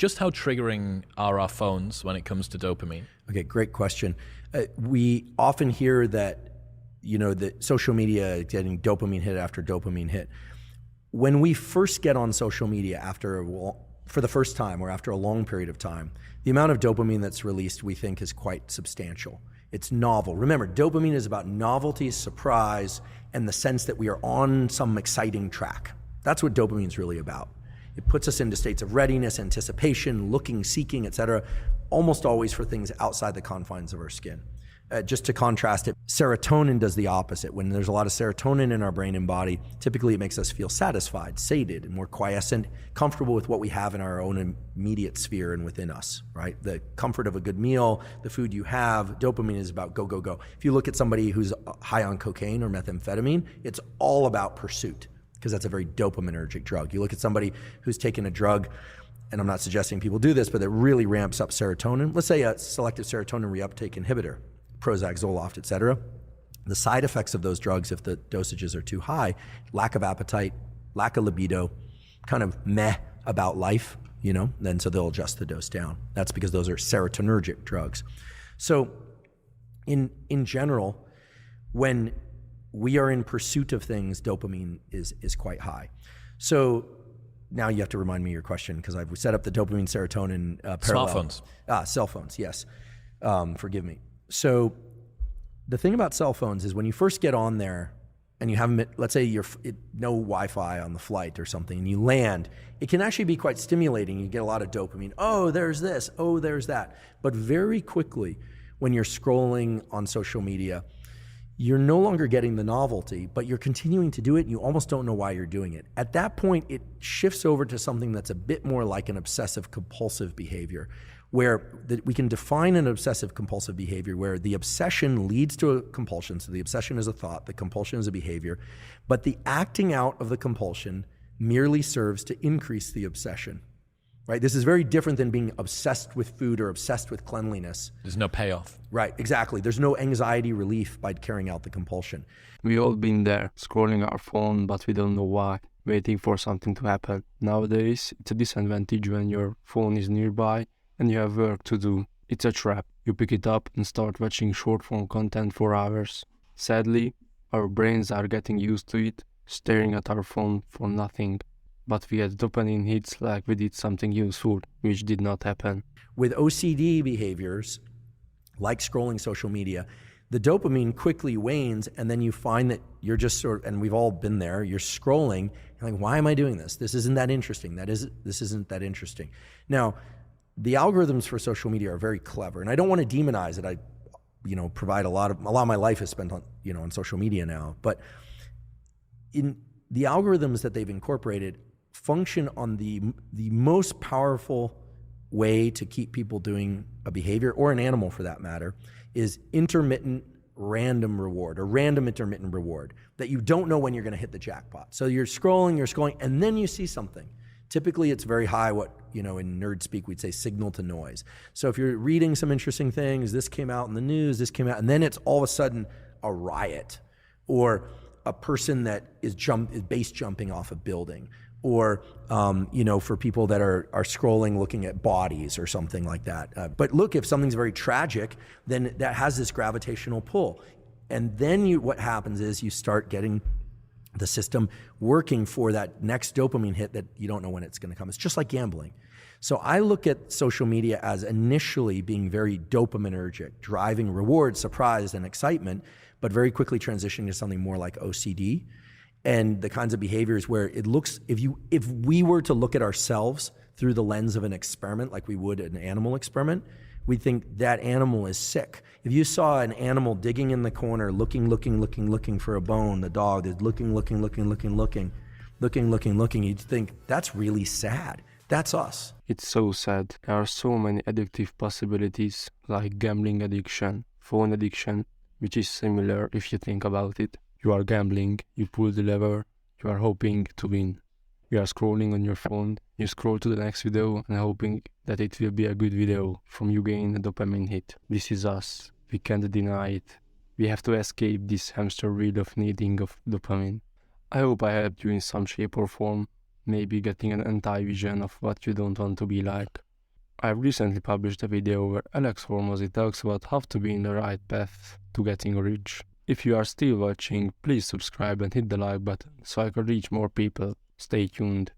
just how triggering are our phones when it comes to dopamine? Okay, great question. We often hear that, that social media is getting dopamine hit after dopamine hit. When we first get on social media for the first time or after a long period of time, the amount of dopamine that's released, we think, is quite substantial. It's novel. Remember, dopamine is about novelty, surprise, and the sense that we are on some exciting track. That's what dopamine is really about. It puts us into states of readiness, anticipation, looking, seeking, etc., almost always for things outside the confines of our skin. Just to contrast it, serotonin does the opposite. When there's a lot of serotonin in our brain and body, typically it makes us feel satisfied, sated, and more quiescent, comfortable with what we have in our own immediate sphere and within us, right? The comfort of a good meal, the food you have. Dopamine is about go, go, go. If you look at somebody who's high on cocaine or methamphetamine, it's all about pursuit, because that's a very dopaminergic drug. You look at somebody who's taken a drug, and I'm not suggesting people do this, but it really ramps up serotonin. Let's say a selective serotonin reuptake inhibitor, Prozac, Zoloft, et cetera. The side effects of those drugs, if the dosages are too high, lack of appetite, lack of libido, kind of meh about life, then so they'll adjust the dose down. That's because those are serotonergic drugs. So in general, when we are in pursuit of things, dopamine is quite high. So now you have to remind me your question, because I've set up the dopamine serotonin parallel. Smartphones. Cell phones, yes. Forgive me. So the thing about cell phones is when you first get on there and you have, let's say no Wi-Fi on the flight or something, and you land, it can actually be quite stimulating. You get a lot of dopamine. Oh, there's this. Oh, there's that. But very quickly, when you're scrolling on social media, you're no longer getting the novelty, but you're continuing to do it and you almost don't know why you're doing it. At that point, it shifts over to something that's a bit more like an obsessive compulsive behavior, where we can define an obsessive compulsive behavior where the obsession leads to a compulsion. So the obsession is a thought, the compulsion is a behavior, but the acting out of the compulsion merely serves to increase the obsession. Right? This is very different than being obsessed with food or obsessed with cleanliness. There's no payoff. Right, exactly. There's no anxiety relief by carrying out the compulsion. We all been there, scrolling our phone, but we don't know why, waiting for something to happen. Nowadays, it's a disadvantage when your phone is nearby and you have work to do. It's a trap. You pick it up and start watching short form content for hours. Sadly, our brains are getting used to it, staring at our phone for nothing. But we had dopamine hits like we did something useful, which did not happen. With OCD behaviors, like scrolling social media, the dopamine quickly wanes, and then you find that you're just and we've all been there, you're scrolling, you're like, why am I doing this? This isn't that interesting. This isn't that interesting. Now, the algorithms for social media are very clever, and I don't want to demonize it. I, provide a lot of my life is spent on, on social media now, but in the algorithms that they've incorporated function on the most powerful way to keep people doing a behavior, or an animal for that matter, is intermittent random reward, or random intermittent reward, that you don't know when you're going to hit the jackpot. So you're scrolling, and then you see something. Typically it's very high, what, in nerd speak, we'd say signal to noise. So if you're reading some interesting things, this came out in the news, and then it's all of a sudden a riot, or a person that is base jumping off a building, or for people that are scrolling looking at bodies or something like that. But look, if something's very tragic, then that has this gravitational pull. And then what happens is you start getting the system working for that next dopamine hit that you don't know when it's going to come. It's just like gambling. So I look at social media as initially being very dopaminergic, driving reward, surprise, and excitement, but very quickly transitioning to something more like OCD and the kinds of behaviors where it looks, if we were to look at ourselves through the lens of an experiment like we would an animal experiment, we think that animal is sick. If you saw an animal digging in the corner, looking for a bone, the dog is looking, you'd think that's really sad. That's us. It's so sad. There are so many addictive possibilities, like gambling addiction, phone addiction, which is similar if you think about it. You are gambling, you pull the lever, you are hoping to win. You are scrolling on your phone, you scroll to the next video and hoping that it will be a good video, from you gain a dopamine hit. This is us. We can't deny it. We have to escape this hamster wheel of needing of dopamine. I hope I helped you in some shape or form, maybe getting an anti-vision of what you don't want to be like. I've recently published a video where Alex Hormozy talks about how to be in the right path to getting rich. If you are still watching, please subscribe and hit the like button so I can reach more people. Stay tuned.